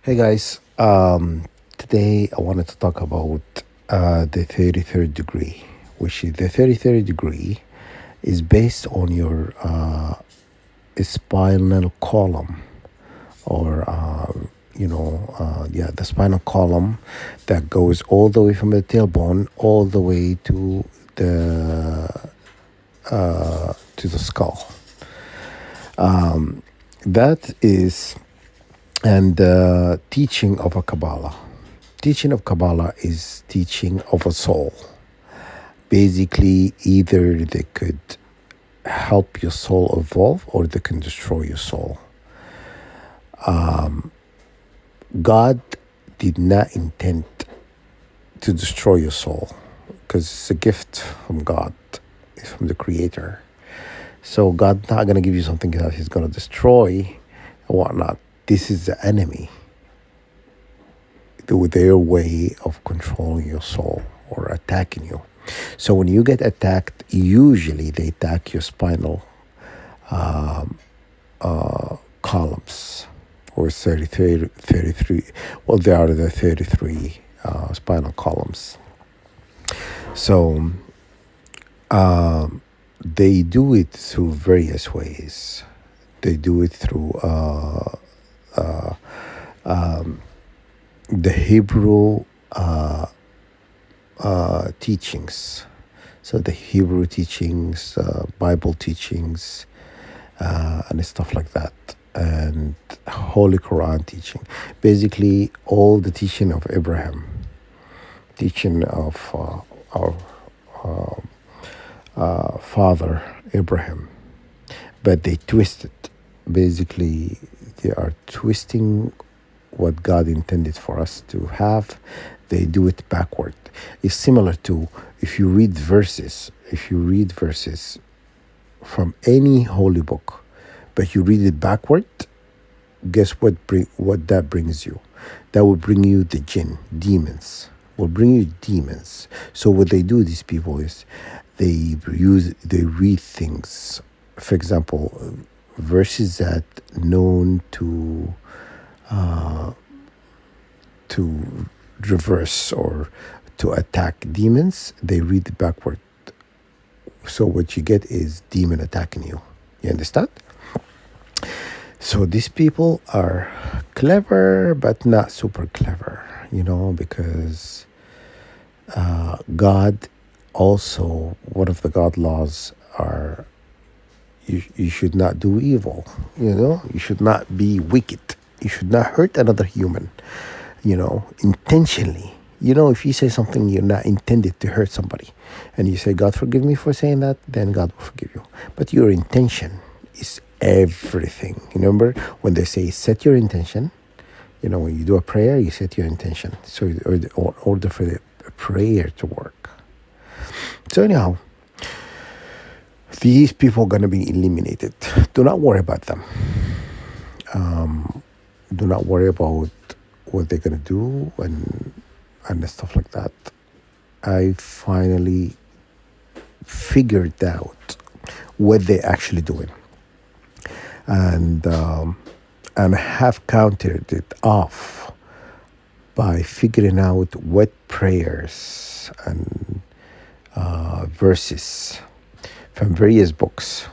Hey guys, today I wanted to talk about the 33rd degree, which is the 33rd degree is based on your spinal column, or the spinal column that goes all the way from the tailbone all the way the to the skull. That is and teaching of a Kabbalah. Teaching of Kabbalah is teaching of a soul. Basically, either they could help your soul evolve or they can destroy your soul. God did not intend to destroy your soul because it's a gift from God, it's from the Creator. So God's not going to give you something that He's going to destroy and whatnot. This is the enemy, their way of controlling your soul or attacking you. So when you get attacked, usually they attack your spinal columns, or 33. Well, they are the 33 spinal columns. So they do it through various ways. They do it through the Hebrew teachings. So the Hebrew teachings, Bible teachings, and stuff like that, and Holy Quran teaching. Basically, all the teaching of Abraham, teaching of our father Abraham, but they twist it. Basically, they are twisting what God intended for us to have. They do it backward. It's similar to if you read verses from any holy book, but you read it backward, guess what that brings you? That will bring you the demons. Will bring you demons. So what they do, these people, is they read things. For example, verses that known to reverse or to attack demons, they read it backward. So what you get is demon attacking you. You understand? So these people are clever, but not super clever, because God also, one of the God laws are you should not do evil, you should not be wicked. You should not hurt another human, intentionally. If you say something you're not intended to hurt somebody, and you say, God forgive me for saying that, then God will forgive you. But your intention is everything. Remember when they say set your intention, when you do a prayer, you set your intention. So in order for the prayer to work. So anyhow, these people are going to be eliminated. Do not worry about them. Do not worry about what they're going to do and stuff like that. I finally figured out what they're actually doing, and have countered it off by figuring out what prayers and verses from various books,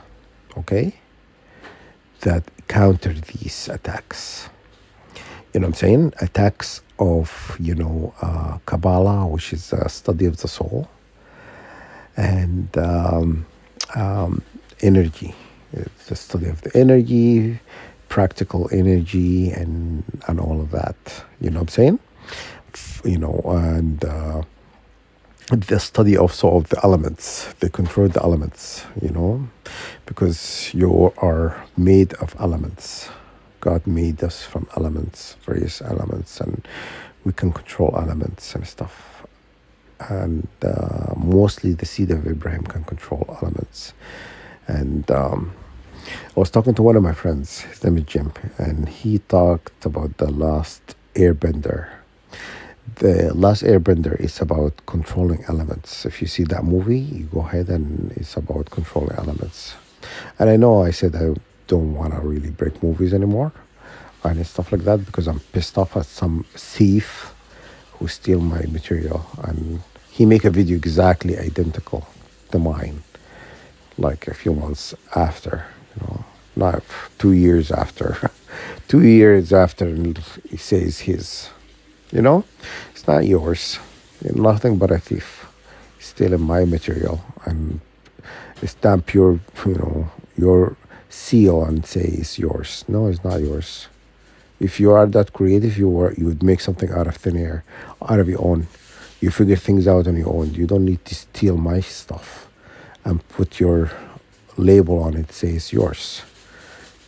okay, that counter these attacks. You know what I'm saying? Attacks of, Kabbalah, which is a study of the soul, and energy. It's the study of the energy, practical energy, and all of that. You know what I'm saying? And the study also of the elements. They control the elements, because you are made of elements. God made us from elements, various elements, and we can control elements and stuff. And mostly the seed of Abraham can control elements. And I was talking to one of my friends, his name is Jim, and he talked about the last airbender. The Last Airbender is about controlling elements. If you see that movie, you go ahead and it's about controlling elements. And I know I said I don't want to really break movies anymore, and stuff like that because I'm pissed off at some thief who steal my material, and he make a video exactly identical to mine, like a few months after, not 2 years after, 2 years after, and he says his, it's not yours. You're nothing but a thief, stealing my material and stamp your seal and say it's yours. No, it's not yours. If you are that creative, you would make something out of thin air, out of your own. You figure things out on your own. You don't need to steal my stuff and put your label on it, say it's yours.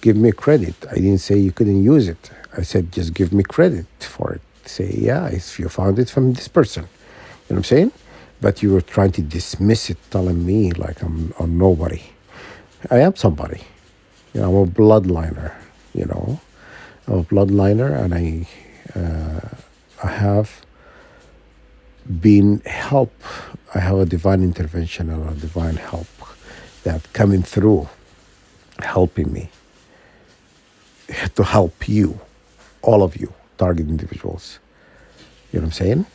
Give me credit. I didn't say you couldn't use it. I said just give me credit for it. Say, yeah, if you found it from this person. You know what I'm saying? But you were trying to dismiss it, telling me like I'm a nobody. I am somebody. I'm a bloodliner, I'm a bloodliner, and I have been help. I have a divine intervention and a divine help that coming through, helping me to help you, all of you, target individuals. You know what I'm saying?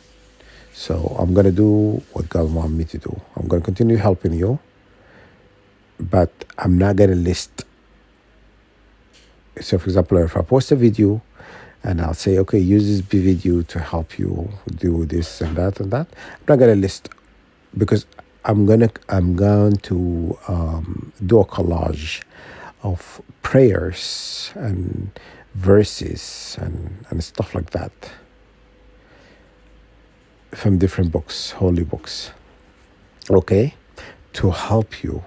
So I'm going to do what God wants me to do. I'm going to continue helping you, but I'm not going to list. So, for example, if I post a video and I'll say, okay, use this video to help you do this and that and that, I'm not going to list, because I'm going to do a collage of prayers and verses and stuff like that from different books, holy books, okay, to help you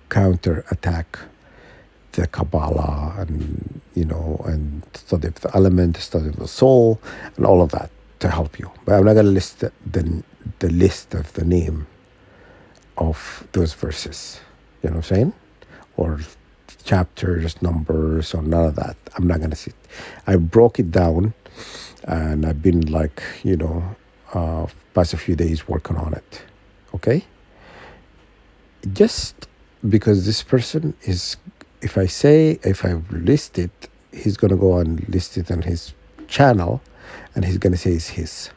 counter attack the Kabbalah and and study of the element, study of the soul, and all of that to help you. But I'm not going to list the list of the name of those verses. You know what I'm saying? Or chapters, numbers, or none of that. I'm not going to sit. I broke it down, and I've been past a few days working on it. Okay? Just because this person is, if I list it, he's going to go and list it on his channel, and he's going to say it's his.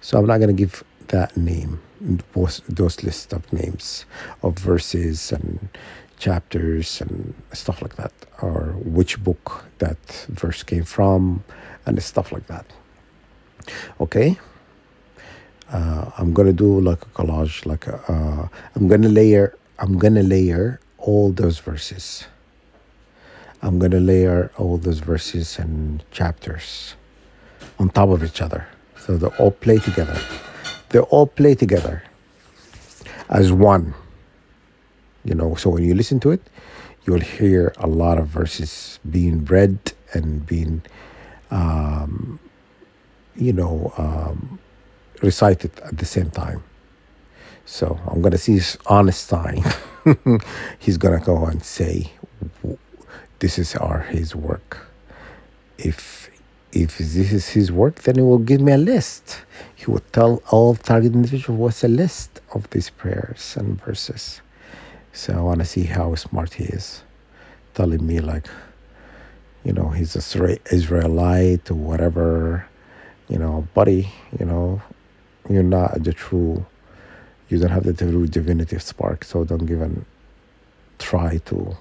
So I'm not going to give that name, those lists of names of verses and chapters and stuff like that, or which book that verse came from and stuff like that. Okay? I'm going to do like a collage, I'm going to layer all those verses. I'm going to layer all those verses and chapters on top of each other. So they all play together. They all play together as one. So when you listen to it, you'll hear a lot of verses being read and being, recited at the same time. So I'm going to see Einstein. He's going to go and say, this is his work. If this is his work, then he will give me a list. He will tell all target individuals what's a list of these prayers and verses. So I want to see how smart he is, telling me he's an Israelite or whatever, buddy, you're not you don't have the true divinity spark, so don't even try to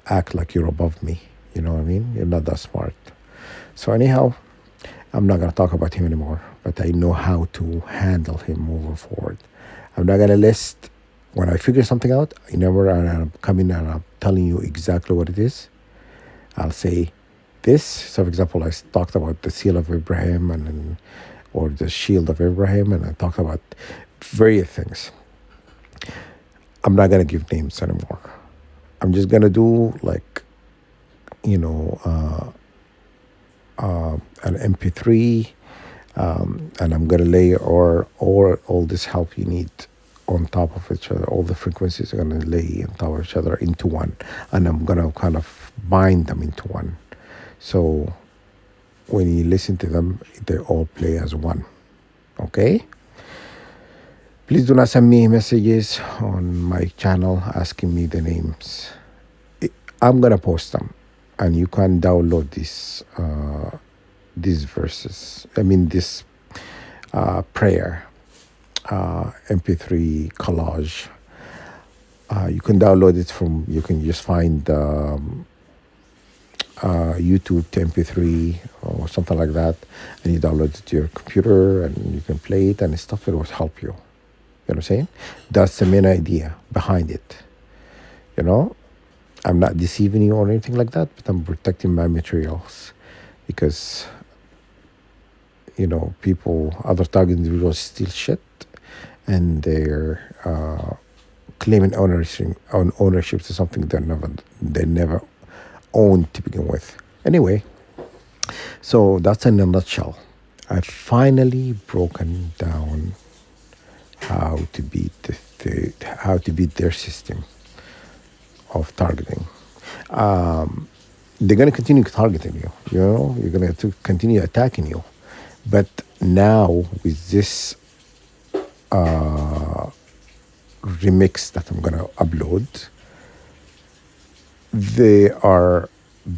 act like you're above me. You know what I mean? You're not that smart. So anyhow, I'm not going to talk about him anymore, but I know how to handle him moving forward. I'm not going to list. When I figure something out, and I'm coming and I'm telling you exactly what it is. I'll say this. So, for example, I talked about the seal of Abraham or the shield of Abraham, and I talked about various things. I'm not going to give names anymore. I'm just going to do an MP3, and I'm going to lay all this help you need on top of each other. All the frequencies are going to lay on top of each other into one, and I'm going to kind of bind them into one. So when you listen to them, they all play as one. Okay? Please do not send me messages on my channel asking me the names. I'm going to post them. and you can download these verses. I mean, this prayer MP3 collage. You can download it from. You can just find YouTube to MP3 or something like that, and you download it to your computer, and you can play it and stuff. It will help you. You know what I'm saying? That's the main idea behind it. You know, I'm not deceiving you or anything like that, but I'm protecting my materials because, you know, people, other target individuals steal shit, and they're claiming ownership to something they never owned to begin with. Anyway, so that's in a nutshell. I've finally broken down how to beat how to beat their system of targeting. They're going to continue targeting you. You know, you're going to continue attacking you, but now with this remix that I'm going to upload, they are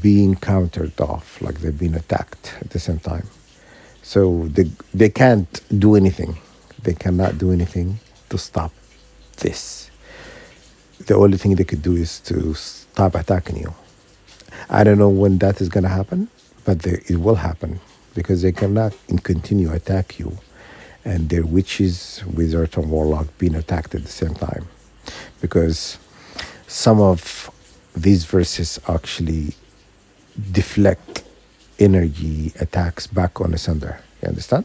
being countered off, like they've been attacked at the same time. So they can't do anything. They cannot do anything to stop this. The only thing they could do is to stop attacking you. I don't know when that is going to happen, but it will happen because they cannot continue attack you and their witches, wizards, and warlock being attacked at the same time. Because some of these verses actually deflect energy attacks back on the sender. You understand?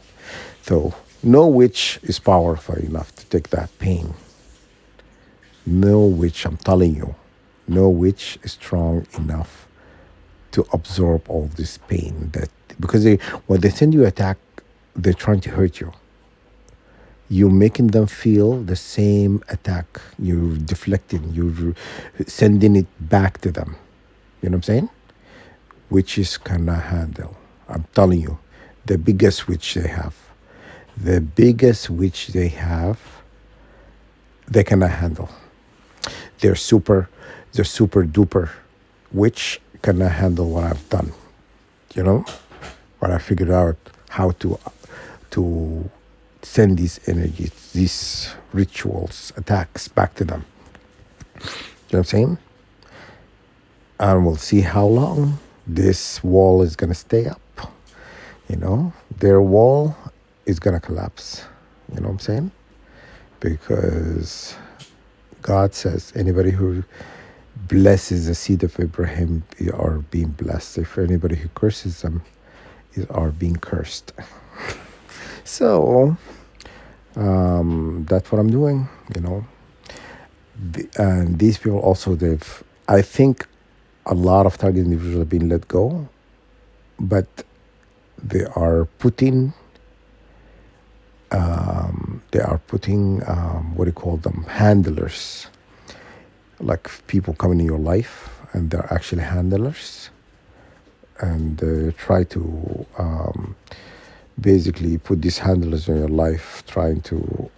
So no witch is powerful enough to take that pain. No witch, I'm telling you, no witch is strong enough to absorb all this pain. That because when they send you attack, they're trying to hurt you. You're making them feel the same attack. You're deflecting. You're sending it back to them. You know what I'm saying? Witches cannot handle. I'm telling you, the biggest witch they have, they cannot handle. They're super duper witch cannot handle what I've done. You know, what I figured out how to send these energies, these rituals, attacks back to them. You know what I'm saying? And we'll see how long this wall is gonna stay up. You know, their wall is gonna collapse. You know what I'm saying? Because God says anybody who blesses the seed of Abraham are being blessed. If anybody who curses them are being cursed. So that's what I'm doing, you know. And these people also, I think a lot of target individuals have been let go, but they are putting what do you call them, handlers, like people coming in your life and they're actually handlers, and try to basically put these handlers in your life, trying to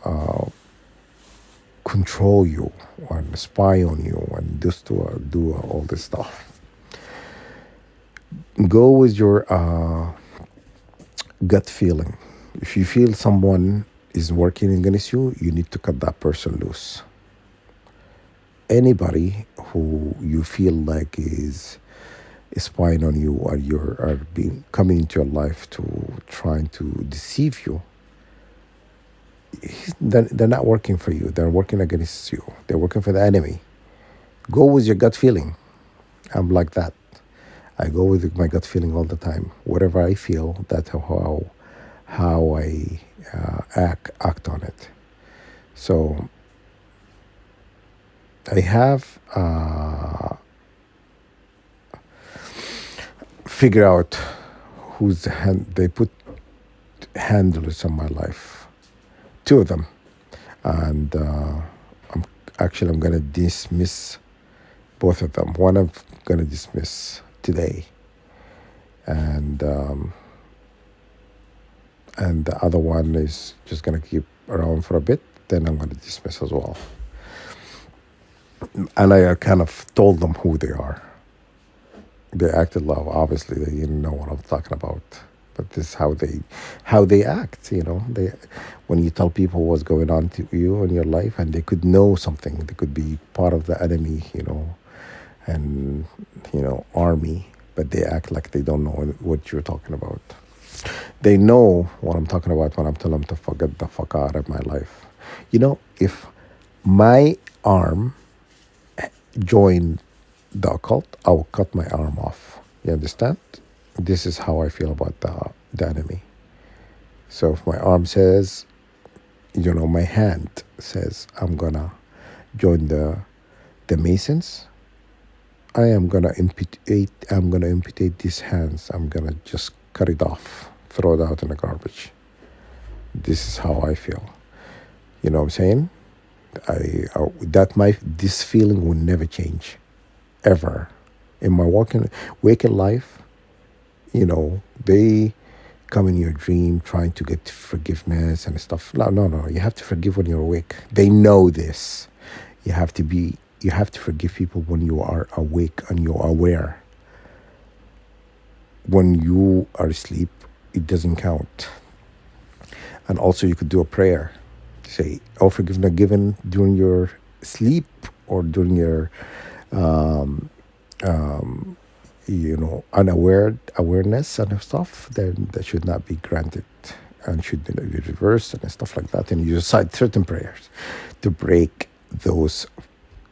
control you and spy on you and just do all this stuff. Go with your gut feeling. If you feel someone is working against you, you need to cut that person loose. Anybody who you feel like is spying on you or are being coming into your life to trying to deceive you, they're not working for you. They're working against you. They're working for the enemy. Go with your gut feeling. I'm like that. I go with my gut feeling all the time. Whatever I feel, that's how I act on it. So I have figured out they put handlers on my life. 2 of them, and I'm gonna dismiss both of them. One I'm gonna dismiss today, and the other one is just gonna keep around for a bit. Then I'm gonna dismiss as well. And I kind of told them who they are. They acted love. Obviously, they didn't know what I'm talking about. But this is how they act. They when you tell people what's going on to you in your life, and they could know something, they could be part of the enemy, and army, but they act like they don't know what you're talking about. They know what I'm talking about when I'm telling them to forget the fuck out of my life. If my arm joined the occult, I will cut my arm off. You understand? This is how I feel about the enemy. So if my arm says, my hand says, I'm gonna join the Masons, I'm gonna amputate these hands. I'm gonna just cut it off, throw it out in the garbage. This is how I feel. You know what I'm saying? This feeling will never change, ever. In my waking life, they come in your dream trying to get forgiveness and stuff. No, no, no. You have to forgive when you're awake. They know this. You have to forgive people when you are awake and you're aware. When you are asleep, it doesn't count. And also, you could do a prayer. Say, "Oh, forgiveness given during your sleep or during your, awareness and stuff. Then that should not be granted and should be reversed and stuff like that. And you recite certain prayers to break those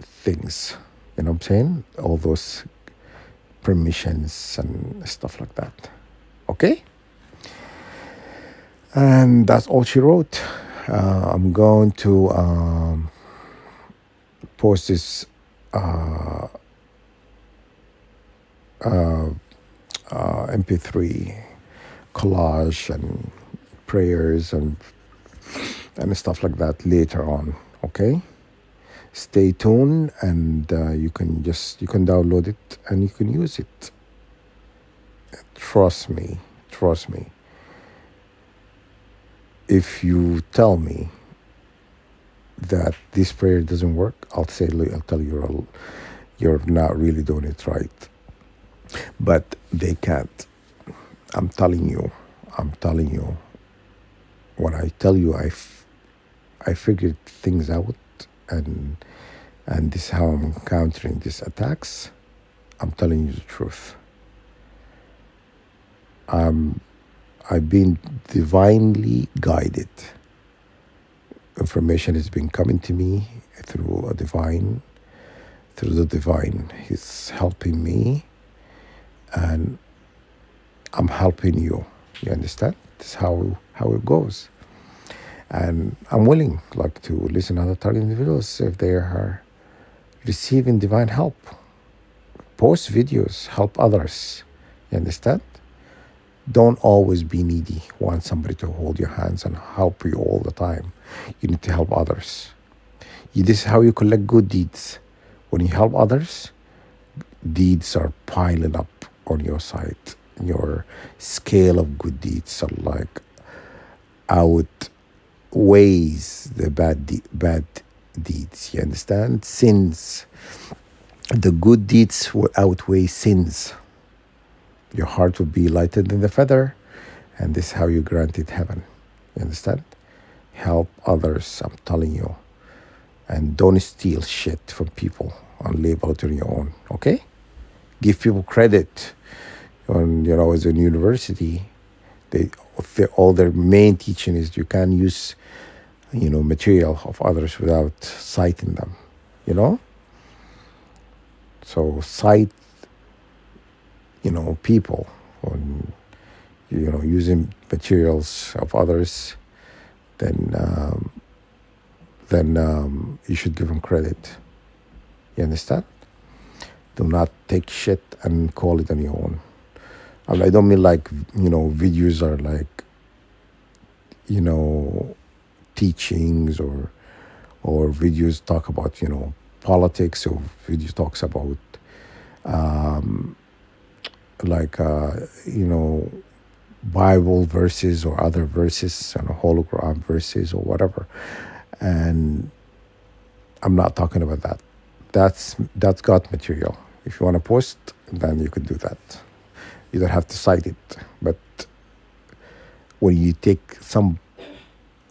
things. You know what I'm saying? All those permissions and stuff like that. Okay? And that's all she wrote. I'm going to post this MP3 collage and prayers and stuff like that later on. Okay? Stay tuned, and you can download it and you can use it. Trust me. If you tell me that this prayer doesn't work, I'll tell you you're not really doing it right. But they can't. I'm telling you. When I tell you, I figured things out, and this is how I'm countering these attacks. I'm telling you the truth. I've been divinely guided. Information has been coming to me through the divine. He's helping me, and I'm helping you. You understand? This is how it goes. And I'm willing, to listen to other target individuals if they are receiving divine help. Post videos, help others. You understand? Don't always be needy. Want somebody to hold your hands and help you all the time. You need to help others. This is how you collect good deeds. When you help others, deeds are piling up on your side. Your scale of good deeds are outweighs the bad deeds. You understand? Sins. The good deeds will outweigh sins. Your heart will be lighter than the feather, and this is how you granted heaven. You understand? Help others, I'm telling you. And don't steal shit from people and label it on your own, okay? Give people credit. As in university, all their main teaching is you can't use, material of others without citing them, So cite, people on, using materials of others, then you should give them credit. You understand? Do not take shit and call it on your own. I don't mean videos are teachings or videos talk about, politics, or videos talks about Bible verses or other verses and hologram verses or whatever. And I'm not talking about that. That's God material. If you want to post, then you could do that. You don't have to cite it. But when you take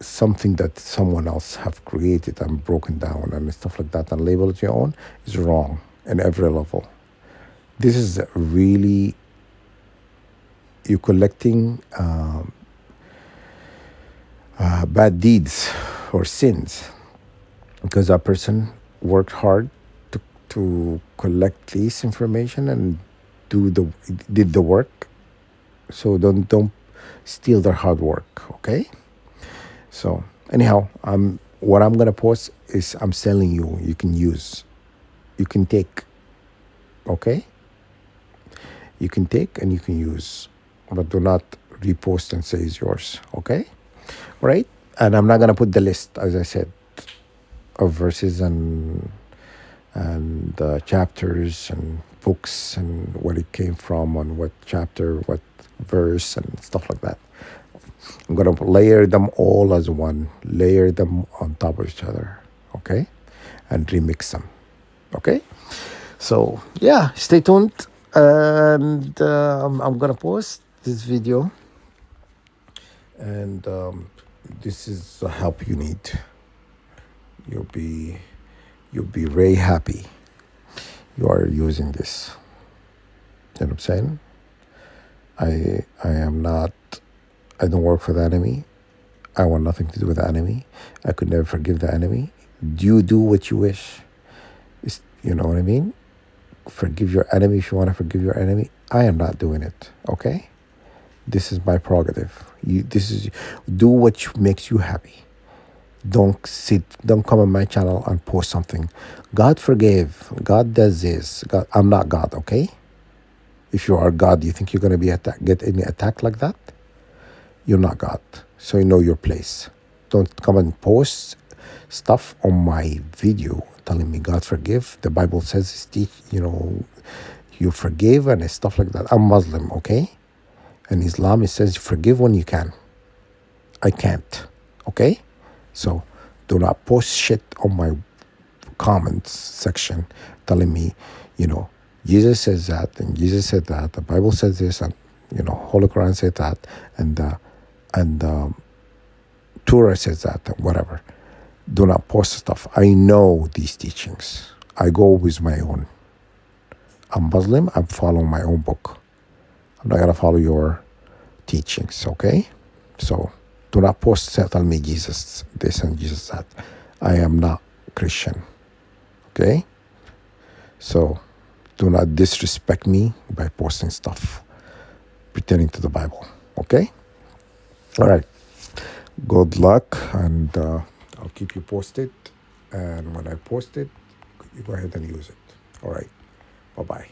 something that someone else have created and broken down and stuff like that and label it your own, is wrong in every level. This is really, you're collecting bad deeds or sins, because that person worked hard to collect this information and did the work. So don't steal their hard work, okay? So anyhow, what I'm gonna post is I'm telling you, you can use, you can take, okay? You can take and you can use, but do not repost and say it's yours, okay? Right? And I'm not gonna put the list, as I said, of verses and chapters and books and where it came from, on what chapter, what verse, and stuff like that. I'm gonna layer them all as one, layer them on top of each other, okay? And remix them, okay? So yeah, stay tuned, and I'm gonna post this video, and this is the help you need. You'll be very happy you are using this. You know what I'm saying? I am not, I don't work for the enemy. I want nothing to do with the enemy. I could never forgive the enemy. You do what you wish. You know what I mean? Forgive your enemy if you want to forgive your enemy. I am not doing it, okay? This is my prerogative. Do what makes you happy. Don't come on my channel and post something. God forgave. God does this. God, I'm not God, okay? If you are God, you think you're going to be get any attack like that? You're not God. So you know your place. Don't come and post stuff on my video telling me God forgive. The Bible says, you forgive and stuff like that. I'm Muslim, okay? And Islam, it says forgive when you can. I can't, okay? So do not post shit on my comments section telling me, Jesus says that and Jesus said that, the Bible says this, and Holy Quran said that, and Torah says that, and whatever. Do not post stuff. I know these teachings. I go with my own. I'm Muslim. I'm following my own book. I'm not gonna follow your teachings, okay? So do not post tell me Jesus this and Jesus that. I am not Christian, okay? So do not disrespect me by posting stuff pertaining to the Bible, okay? All right. Good luck, and I'll keep you posted. And when I post it, you go ahead and use it. All right. Bye-bye.